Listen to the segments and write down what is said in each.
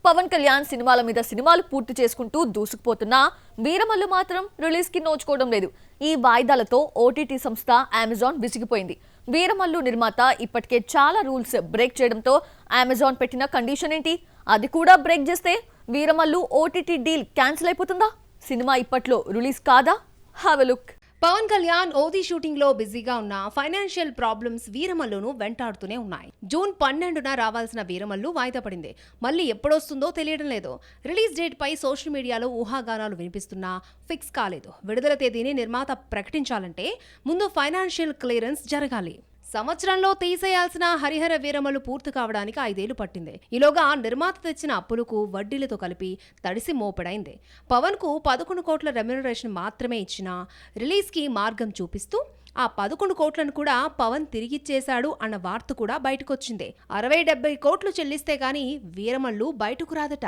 పవన్ కళ్యాణ్ సినిమాల మీద సినిమాలు పూర్తి చేసుకుంటూ దూసుకుపోతున్నా వీరమల్లు మాత్రం రిలీజ్ కి నోచుకోవడం లేదు. ఈ వాయిదాలతో ఓటీటీ సంస్థ అమెజాన్ విసిగిపోయింది. వీరమల్లు నిర్మాత ఇప్పటికే చాలా రూల్స్ బ్రేక్ చేయడంతో అమెజాన్ పెట్టిన కండిషన్ ఏంటి? అది కూడా బ్రేక్ చేస్తే వీరమల్లు ఓటీటీ డీల్ క్యాన్సిల్ అయిపోతుందా? సినిమా ఇప్పట్లో రిలీజ్ కాదా? Have a look. Pawan Kalyan ఓదీ షూటింగ్ లో బిజీగా ఉన్న ఫైనాన్షియల్ ప్రాబ్లమ్స్ వీరమల్లును వెంటాడుతూనే ఉన్నాయి. జూన్ 12న రావాల్సిన వీరమల్లు వాయిదా పడింది. మళ్ళీ ఎప్పుడొస్తుందో తెలియడం లేదు. రిలీజ్ డేట్ పై సోషల్ మీడియాలో ఊహాగానాలు వినిపిస్తున్నా ఫిక్స్ కాలేదు. విడుదల తేదీని నిర్మాత ప్రకటించాలంటే ముందు ఫైనాన్షియల్ క్లియరెన్స్ జరగాలి. సంవత్సరంలో తీసేయాల్సిన హరిహర వీరమల్లు పూర్తి కావడానికి 5 ఏళ్లు పట్టింది. ఈలోగా నిర్మాత తెచ్చిన అప్పులకు వడ్డీలతో కలిపి తడిసి మోపెడైంది. పవన్ కు 11 కోట్ల రెమ్యునరేషన్ మాత్రమే ఇచ్చినా రిలీజ్ కి మార్గం చూపిస్తూ ఆ 11 కోట్లను కూడా పవన్ తిరిగిచ్చేశాడు అన్న వార్త కూడా బయటకొచ్చింది. 60-70 కోట్లు చెల్లిస్తే గానీ వీరమల్లు బయటకు రాదట.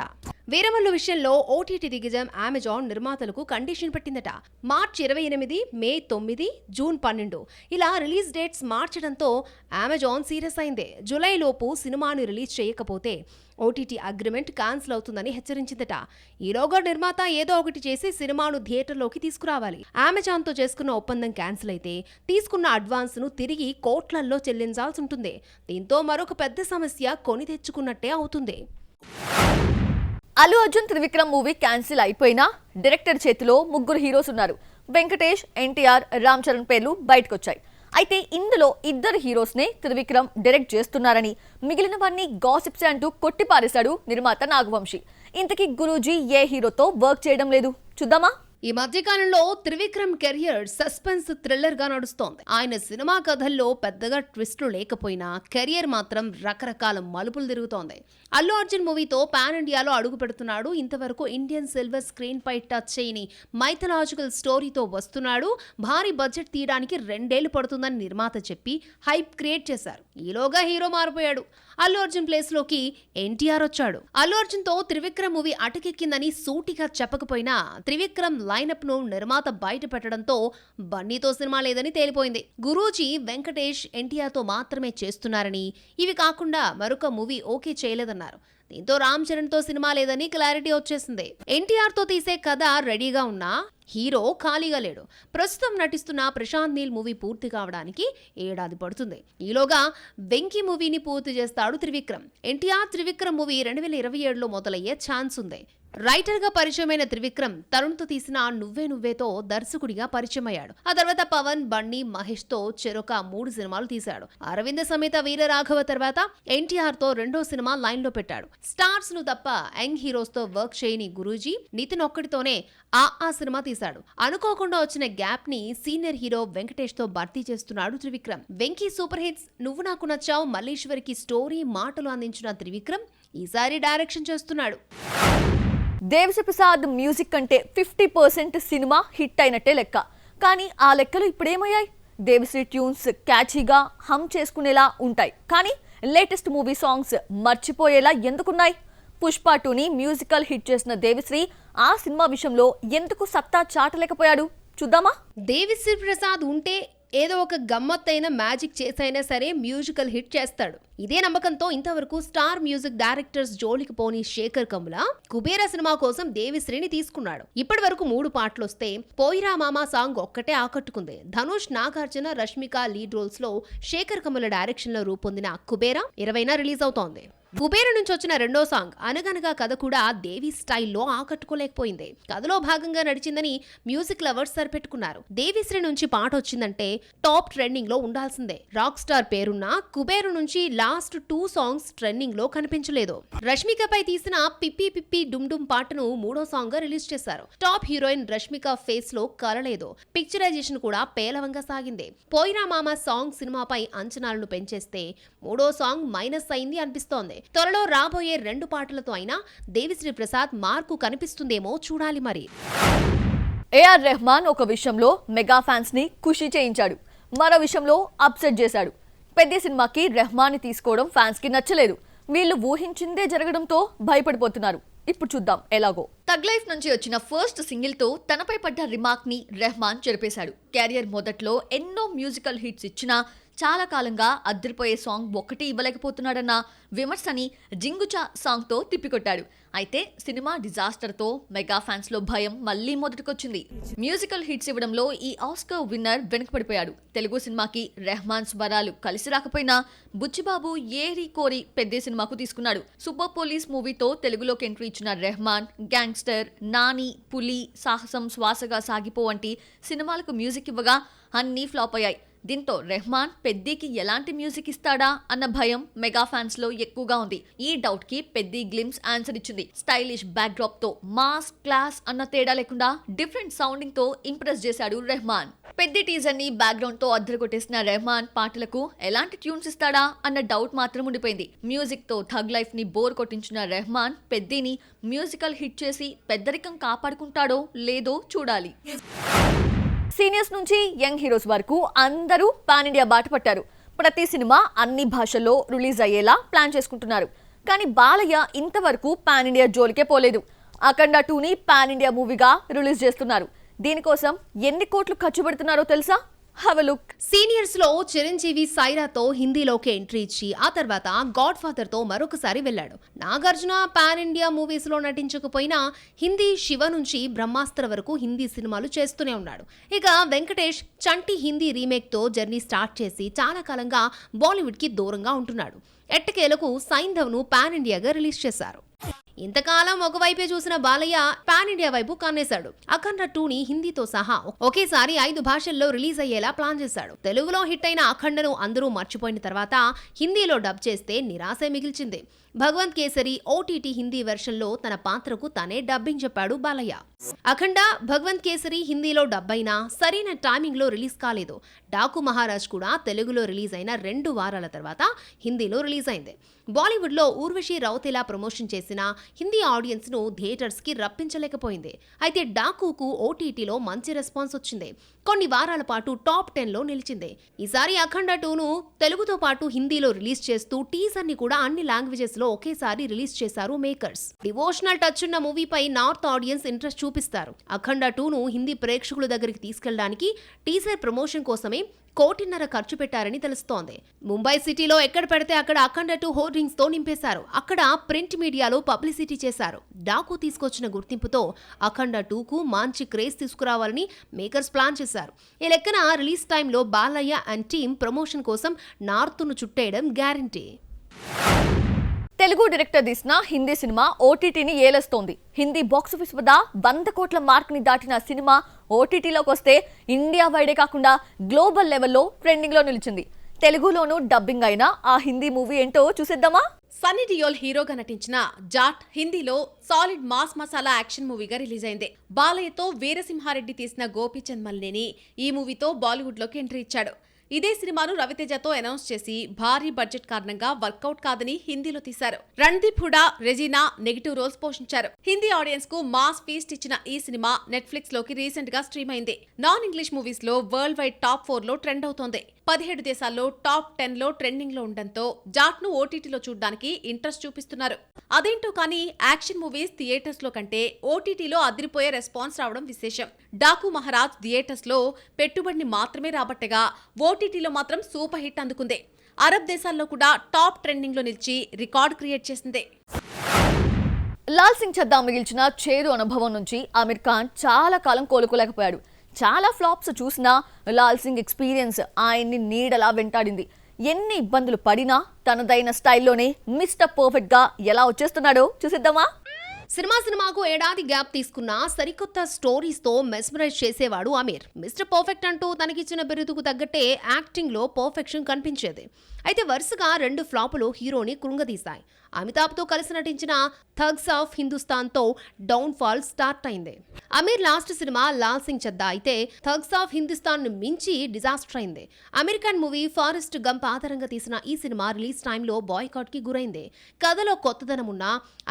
వీరమల్లు విషయంలో ఓటీటీ దిగ్గజం అమెజాన్ నిర్మాతలకు కండిషన్ పెట్టిందట. మార్చి 28, మే 9, జూన్ 12 ఇలా రిలీజ్ డేట్స్ మార్చడంతో అమెజాన్ సీరియస్ అయింది. జూలై లోపు సినిమాను రిలీజ్ చేయకపోతే ఓటీటీ అగ్రిమెంట్ క్యాన్సిల్ అవుతుందని హెచ్చరించిందట. ఈలోగా నిర్మాత ఏదో ఒకటి చేసి సినిమాను థియేటర్లోకి తీసుకురావాలి. అమెజాన్ తో చేసుకున్న ఒప్పందం క్యాన్సిల్ అయితే తీసుకున్న అడ్వాన్స్ ను తిరిగి కోట్లల్లో చెల్లించాల్సి ఉంటుంది. దీంతో మరొక పెద్ద సమస్య కొని తెచ్చుకున్నట్టే అవుతుంది. అల్లు అర్జున్ త్రివిక్రమ్ మూవీ క్యాన్సిల్ అయిపోయినా డైరెక్టర్ చేతిలో 3 హీరోస్ ఉన్నారు. వెంకటేష్, ఎన్టీఆర్, రామ్ చరణ్ పేర్లు బయటకొచ్చాయి. అయితే ఇందులో 2 హీరోస్నే త్రివిక్రమ్ డైరెక్ట్ చేస్తున్నారని, మిగిలినవన్నీ గాసిప్స్ అంటూ కొట్టిపారేశాడు నిర్మాత నాగవంశీ. ఇంతకీ గురూజీ ఏ హీరోతో వర్క్ చేయడం లేదు? చూద్దామా? ఈ మధ్యకాలంలో త్రివిక్రమ్ కెరియర్ సస్పెన్స్ థ్రిల్లర్ గా నడుస్తోంది. ఆయన సినిమా కథల్లో పెద్దగా ట్విస్టులు లేకపోయినా కెరియర్ మాత్రం రకరకాల మలుపులు తిరుగుతోంది. అల్లు అర్జున్ మూవీతో పాన్ ఇండియాలో అడుగు పెడుతున్నాడు. ఇంతవరకు ఇండియన్ సిల్వర్ స్క్రీన్ పై టచ్ చేయని మైథలాజికల్ స్టోరీతో వస్తున్నాడు. భారీ బడ్జెట్ తీయడానికి 2 ఏళ్లు పడుతుందని నిర్మాత చెప్పి హైప్ క్రియేట్ చేశారు. ఈలోగా హీరో మారిపోయాడు. అల్లు అర్జున్ ప్లేస్ లోకి ఎన్టీఆర్ వచ్చాడు. అల్లు అర్జున్ తో త్రివిక్రమ్ మూవీ అటకెక్కిందని సూటిగా చెప్పకపోయినా త్రివిక్రమ్ లైనప్ ను నిర్మాత బయట పెట్టడంతో బన్నీతో సినిమా లేదని తేలిపోయింది. గురూజీ, వెంకటేష్, ఎన్టీఆర్ తో మాత్రమే చేస్తున్నారని, ఇవి కాకుండా మరొక మూవీ ఓకే చేయలేదన్నారు. దీంతో రామ్ చరణ్ తో సినిమా లేదని క్లారిటీ వచ్చేసింది. ఎన్టీఆర్ తో తీసే కథ రెడీగా ఉన్నా హీరో ఖాళీగా లేడు. ప్రస్తుతం నటిస్తున్న ప్రశాంత్ నీల్ మూవీ పూర్తి కావడానికి 1 ఏడాది పడుతుంది. ఈలోగా వెంకీ మూవీని పూర్తి చేస్తాడు త్రివిక్రమ్. ఎన్టీఆర్ త్రివిక్రమ్ మూవీ 2027లో మొదలయ్యే ఛాన్స్ ఉంది. రైటర్ గా పరిచయమైన త్రివిక్రమ్ తరుణ్ తో తీసిన నువ్వే నువ్వేతో దర్శకుడిగా పరిచయం అయ్యాడు. ఆ తర్వాత పవన్, బన్నీ, మహేష్ తో చెరొక 3 సినిమాలు తీశాడు. అరవింద సమేత వీర రాఘవ తర్వాత ఎన్టీఆర్ తో 2వ సినిమా లైన్ లో పెట్టాడు. స్టార్స్ ను తప్ప యంగ్ హీరోస్ తో వర్క్ చేయని గురూజీ నితిన్ ఒక్కడితోనే ఆ సినిమా తీశాడు. అనుకోకుండా వచ్చిన గ్యాప్ ని సీనియర్ హీరో వెంకటేష్ తో భర్తీ చేస్తున్నాడు త్రివిక్రమ్. వెంకీ సూపర్ హిట్స్, నువ్వు నాకు నచ్చావు, మల్లేశ్వరికి స్టోరీ, మాటలు అందించిన త్రివిక్రమ్ ఈసారి డైరెక్షన్ చేస్తున్నాడు. దేవిశ్రీ ప్రసాద్ మ్యూజిక్ అంటే 50% సినిమా హిట్ అయినట్టే లెక్క. కానీ ఆ లెక్కలు ఇప్పుడేమయ్యాయి? దేవిశ్రీ ట్యూన్స్ క్యాచీగా హమ్ చేసుకునేలా ఉంటాయి, కానీ లేటెస్ట్ మూవీ సాంగ్స్ మర్చిపోయేలా ఎందుకున్నాయి? పుష్ప 2ని మ్యూజికల్ హిట్ చేసిన దేవిశ్రీ ఆ సినిమా విషయంలో ఎందుకు సత్తా చాటలేకపోయాడు? చూద్దామా? దేవిశ్రీ ప్రసాద్ ఉంటే ఏదో ఒక గమ్మత్తైన మ్యాజిక్ చేసైనా సరే మ్యూజికల్ హిట్ చేస్తాడు. ఇదే నమ్మకంతో ఇంతవరకు స్టార్ మ్యూజిక్ డైరెక్టర్స్ జోలికి పోని శేఖర్ కమ్ముల కుబేర సినిమా కోసం దేవిశ్రీని తీసుకున్నాడు. ఇప్పటి వరకు 3 పాటలు వస్తే పోయిరా మామా సాంగ్ ఒక్కటే ఆకట్టుకుంది. ధనుష్, నాగార్జున, రష్మిక లీడ్ రోల్స్ లో శేఖర్ కమ్ముల డైరెక్షన్ లో రూపొందిన కుబేర 20న రిలీజ్ అవుతోంది. కుబేర నుంచి వచ్చిన 2వ సాంగ్ అనగనగా కథ కూడా దేవి స్టైల్లో ఆకట్టుకోలేకపోయింది. కథలో భాగంగా నడిచిందని మ్యూజిక్ లవర్స్ సరిపెట్టుకున్నారు. దేవిశ్రీ నుంచి పాట వచ్చిందంటే టాప్ ట్రెండింగ్ లో ఉండాల్సిందే. రాక్ స్టార్ పేరున్న కుబేర నుంచి లాస్ట్ 2 సాంగ్స్ ట్రెండింగ్ లో కనిపించలేదు. రష్మికపై తీసిన పిప్పి పిప్పి డుమ్ డుమ్ పాటను 3వ సాంగ్ గా రిలీజ్ చేశారు. టాప్ హీరోయిన్ రష్మిక ఫేస్ లో కలలేదు. పిక్చరైజేషన్ కూడా పేలవంగా సాగింది. పోయిరా మామ సాంగ్ సినిమాపై అంచనాలను పెంచేస్తే 3వ సాంగ్ మైనస్ అయింది అనిపిస్తోంది. త్వరలో రాబోయే 2 పాటలతో అయినా దేవిశ్రీ ప్రసాద్ మార్కు కనిపిస్తుందేమో చూడాలి మరి. ఏఆర్ రెహమాన్ ఒక విషయంలో మెగా ఫ్యాన్స్ ని ఖుషి చేయించాడు, మరో విషయంలో అప్సెట్ చేశాడు. పెద్ద సినిమాకి రెహమాన్ ని తీసుకోవడం ఫ్యాన్స్ కి నచ్చలేదు. వీళ్ళు ఊహించిందే జరగడంతో భయపడిపోతున్నారు. ఇప్పుడు చూద్దాం ఎలాగో. తగ్ లైఫ్ నుంచి వచ్చిన ఫస్ట్ సింగిల్ తో తనపై పడ్డ రిమార్క్ ని రెహమాన్ చెరిపేశాడు. కెరియర్ మొదట్లో ఎన్నో మ్యూజికల్ హిట్స్ ఇచ్చినా చాలా కాలంగా అద్దరిపోయే సాంగ్ ఒక్కటి ఇవ్వలేకపోతున్నాడన్న విమర్శని జింగుచా సాంగ్తో తిప్పికొట్టాడు. అయితే సినిమా డిజాస్టర్తో మెగా ఫ్యాన్స్ లో భయం మళ్లీ మొదటికొచ్చింది. మ్యూజికల్ హిట్స్ ఇవ్వడంలో ఈ ఆస్కర్ విన్నర్ వెనుకపడిపోయాడు. తెలుగు సినిమాకి రెహమాన్ స్వరాలు కలిసి రాకపోయినా బుచ్చిబాబు ఏరి కోరి పెద్ద సినిమాకు తీసుకున్నాడు. సూపర్ పోలీస్ మూవీతో తెలుగులోకి ఎంట్రీ ఇచ్చిన రెహమాన్ గ్యాంగ్స్టర్, నాని, పులి, సాహసం, శ్వాసగా సాగిపో వంటి సినిమాలకు మ్యూజిక్ ఇవ్వగా అన్నీ ఫ్లాప్ అయ్యాయి. దీంతో రెహమాన్ పెద్దీకి ఎలాంటి మ్యూజిక్ ఇస్తాడా అన్న భయం మెగా ఫ్యాన్స్ లో ఎక్కువగా ఉంది. ఈ డౌట్ కి పెద్ది గ్లిమ్స్ ఆన్సర్ ఇచ్చింది. స్టైలిష్ బ్యాక్ డ్రాప్ తో మాస్, క్లాస్ అన్న తేడా లేకుండా డిఫరెంట్ సౌండింగ్ తో ఇంప్రెస్ చేశాడు రెహమాన్. పెద్ది టీజర్ ని బ్యాక్గ్రౌండ్ తో అద్దరగొట్టేసిన రెహమాన్ పాటలకు ఎలాంటి ట్యూన్స్ ఇస్తాడా అన్న డౌట్ మాత్రం ఉండిపోయింది. మ్యూజిక్ తో థగ్ లైఫ్ ని బోర్ కొట్టించిన రెహమాన్ పెద్దిని మ్యూజికల్ హిట్ చేసి పెద్దరికం కాపాడుకుంటాడో లేదో చూడాలి. సీనియర్స్ నుంచి యంగ్ హీరోస్ వరకు అందరూ పాన్ ఇండియా బాట పట్టారు. ప్రతి సినిమా అన్ని భాషల్లో రిలీజ్ అయ్యేలా ప్లాన్ చేసుకుంటున్నారు. కానీ బాలయ్య ఇంతవరకు పాన్ ఇండియా జోలికే పోలేదు. అఖండ 2ని పాన్ ఇండియా మూవీగా రిలీజ్ చేస్తున్నారు. దీనికోసం ఎన్ని కోట్లు ఖర్చు పెడుతున్నారో తెలుసా? Have a look. సీనియర్స్ లో చిరంజీవి సైరాతో హిందీలోకి ఎంట్రీ ఇచ్చి ఆ తర్వాత గాడ్ ఫాదర్ తో మరొకసారి వెళ్ళాడు. నాగార్జున పాన్ ఇండియా మూవీస్ లో నటించకపోయినా హిందీ శివ నుంచి బ్రహ్మాస్త్ర వరకు హిందీ సినిమాలు చేస్తూనే ఉన్నాడు. ఇక వెంకటేష్ చంటి హిందీ రీమేక్ తో జర్నీ స్టార్ట్ చేసి చాలా కాలంగా బాలీవుడ్ కి దూరంగా ఉంటున్నాడు. ఎట్టకేలకు సైంధవ్ ను పాన్ ఇండియాగా రిలీజ్ చేశారు. ఇంతకాలం ఒకవైపే చూసిన బాలయ్య పాన్ ఇండియా వైపు కన్నేశాడు. అఖండ 2ని హిందీతో సహా ఒకేసారి 5 భాషల్లో రిలీజ్ అయ్యేలా ప్లాన్ చేశాడు. తెలుగులో హిట్ అయిన అఖండను అందరూ మర్చిపోయిన తర్వాత హిందీలో డబ్ చేస్తే నిరాశే మిగిల్చింది. భగవంత్ కేసరి ఓటీటీ హిందీ వెర్షన్లో తన పాత్రకు తనే డబ్బింగ్ చెప్పాడు బాలయ్య. అఖండ, భగవంత్ కేసరి హిందీలో డబ్ అయినా సరైన టైమింగ్ లో రిలీజ్ కాలేదు. డాకు మహారాజ్ కూడా తెలుగులో రిలీజ్ అయిన 2 వారాల తర్వాత హిందీలో రిలీజ్ అయింది. బాలీవుడ్ లో ఊర్వశి రౌతేలా ప్రమోషన్ చేసిన హిందీ ఆడియన్స్ ను థియేటర్స్ కి రప్పించలేకపోయింది. అయితే డాకుకు ఓటీటీలో మంచి రెస్పాన్స్ వచ్చింది. కొన్ని వారాల పాటు టాప్ 10 లో నిలిచింది. ఈసారి అఖండ 2ను తెలుగుతో పాటు హిందీలో రిలీజ్ చేస్తూ టీజర్ ని కూడా అన్ని లాంగ్వేజెస్ లో ఒకేసారి రిలీజ్ చేశారు మేకర్స్. డివోషనల్ టచ్ ఉన్న మూవీపై నార్త్ ఆడియన్స్ ఇంట్రెస్ట్ చూపిస్తారు. అఖండ 2ను హిందీ ప్రేక్షకుల దగ్గరికి తీసుకెళ్లడానికి టీజర్ ప్రమోషన్ కోసమే 1.5 కోటి ఖర్చు పెట్టారని తెలుస్తోంది. ముంబై సిటీలో ఎక్కడ పెడితే అక్కడ అఖండ 2 హోర్డింగ్స్ తో నింపేశారు. అక్కడ ప్రింట్ మీడియాలో పబ్లిసిటీ చేశారు. డాకు తీసుకొచ్చిన గుర్తింపుతో అఖండ 2కు మంచి క్రేజ్ తీసుకురావాలని మేకర్స్ ప్లాన్ చేశారు. ఈ లెక్కన రిలీజ్ టైంలో బాలయ్య అండ్ టీమ్ ప్రమోషన్ కోసం నార్త్ను చుట్టేయడం గ్యారంటీ. తెలుగు డైరెక్టర్ తీసిన హిందీ సినిమా ఓటీటీని ఏలేస్తోంది. హిందీ బాక్సాఫీస్ వద్ద 100 కోట్ల మార్క్ ని దాటిన సినిమా ఓటీటీలోకి వస్తే ఇండియా వైడే కాకుండా గ్లోబల్ లెవెల్లో ట్రెండింగ్ లో నిలిచింది. తెలుగులోనూ డబ్బింగ్ అయిన ఆ హిందీ మూవీ ఏంటో చూసేద్దామా? సన్నీ డియోల్ హీరోగా నటించిన జాట్ హిందీలో సాలిడ్ మాస్ మసాలా యాక్షన్ మూవీగా రిలీజ్ అయింది. బాలయ్యతో వీరసింహారెడ్డి తీసిన గోపీచంద్ మల్లేని ఈ మూవీతో బాలీవుడ్ లోకి ఎంట్రీ ఇచ్చాడు. ఇదే సినిమాను రవితేజతో అనౌన్స్ చేసి భారీ బడ్జెట్ కారణంగా వర్కౌట్ కాదని హిందీలో తీశారు. రణ్దీప్ హుడా, రెజీనా నెగిటివ్ రోల్స్ పోషించారు. హిందీ ఆడియన్స్ కు మాస్ ఫీస్ట్ ఇచ్చిన ఈ సినిమా నెట్ఫ్లిక్స్ లోకి రీసెంట్ గా స్ట్రీమ్ అయింది. నాన్ ఇంగ్లీష్ మూవీస్ లో వరల్డ్ వైడ్ టాప్ 4 లో ట్రెండ్ అవుతోంది. 17 దేశాల్లో టాప్ 10 లో ట్రెండింగ్ లో ఉండడంతో జాట్ ను ఓటీటీలో చూడడానికి ఇంట్రెస్ట్ చూపిస్తున్నారు. అదేంటో కానీ యాక్షన్ మూవీస్ థియేటర్స్ లో కంటే ఓటీటీలో అదిరిపోయే రెస్పాన్స్ రావడం విశేషం. డాకు మహారాజ్ థియేటర్స్ లో పెట్టుబడిని మాత్రమే రాబట్టగా ఓటీటీలో మాత్రం సూపర్ హిట్ అందుకుంది. అరబ్ దేశాల్లో కూడా టాప్ ట్రెండింగ్ లో నిలిచి రికార్డ్ క్రియేట్ చేసింది. లాల్ సింగ్ చద్దా మిగిల్చిన చేదు అనుభవం నుంచి ఆమిర్ ఖాన్ చాలా కాలం కోలుకోలేకపోయాడు. చాలా ఫ్లాప్స్ చూసినా లాల్ సింగ్ ఎక్స్పీరియన్స్ ఆయన్ని నీడలా వెంటాడింది. ఎన్ని ఇబ్బందులు పడినా తనదైన స్టైల్లోనే మిస్టర్ పర్ఫెక్ట్ గా ఎలా వచ్చేస్తున్నాడో చూసిద్దామా? సినిమాకు ఏడాది గ్యాప్ తీసుకున్న సరికొత్త స్టోరీస్ తో మెస్మరైజ్ చేసేవాడు ఆమిర్. మిస్టర్ పర్ఫెక్ట్ అంటూ తనకిచ్చిన బిరుదుకు తగ్గట్టే యాక్టింగ్ లో పర్ఫెక్షన్ కనిపించేది. అయితే వరుసగా 2 ఫ్లాపులు హీరోని కృంగదీశాయి. అమితాబ్తో కలిసి నటించిన థగ్స్ ఆఫ్ హిందుస్థాన్ తో డౌన్ ఫాల్ స్టార్ట్ అయింది. అమీర్ లాస్ట్ సినిమా లాల్ సింగ్ చద్దా అయితే థగ్స్ ఆఫ్ హిందుస్థాన్ మించి డిజాస్టర్ అయింది. అమెరికన్ మూవీ ఫారెస్ట్ గంప్ ఆధారంగా తీసిన ఈ సినిమా రిలీజ్ టైంలో బాయ్కాట్ కి గురైంది. కథలో కొత్తదనం ఉన్న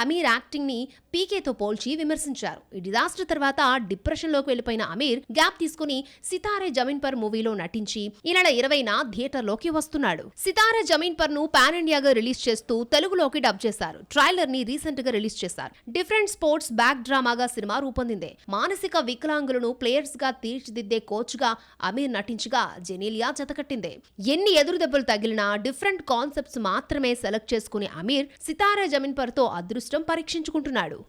అమీర్ యాక్టింగ్ ని పీకేతో పోల్చి విమర్శించారు. ఈ డిజాస్టర్ తర్వాత డిప్రెషన్ లోకి వెళ్లిపోయిన అమీర్ గ్యాప్ తీసుకుని సితారే జమీన్ పర్ మూవీలో నటించి ఈ నెల 20న థియేటర్లోకి వస్తున్నాడు. సితారే జమీన్ పర్ ను పాన్ ఇండియాగా రిలీజ్ చేస్తూ తెలుగులోకి డబ్ చేశారు. ట్రైలర్ ని రీసెంట్ గా రిలీజ్ చేశారు. డిఫరెంట్ స్పోర్ట్స్ బ్యాక్ డ్రామాగా సినిమా రూపొందింది. మానసిక వికలాంగులను ప్లేయర్స్ గా తీర్చిదిద్దే కోచ్ గా అమీర్ నటించగా జెనీలియా జతకట్టింది. ఎన్ని ఎదురు దెబ్బలు తగిలినా డిఫరెంట్ కాన్సెప్ట్స్ మాత్రమే సెలెక్ట్ చేసుకునే అమీర్ సితారే జమీన్ పర్ తో అదృష్టం పరీక్షించుకుంటున్నాడు.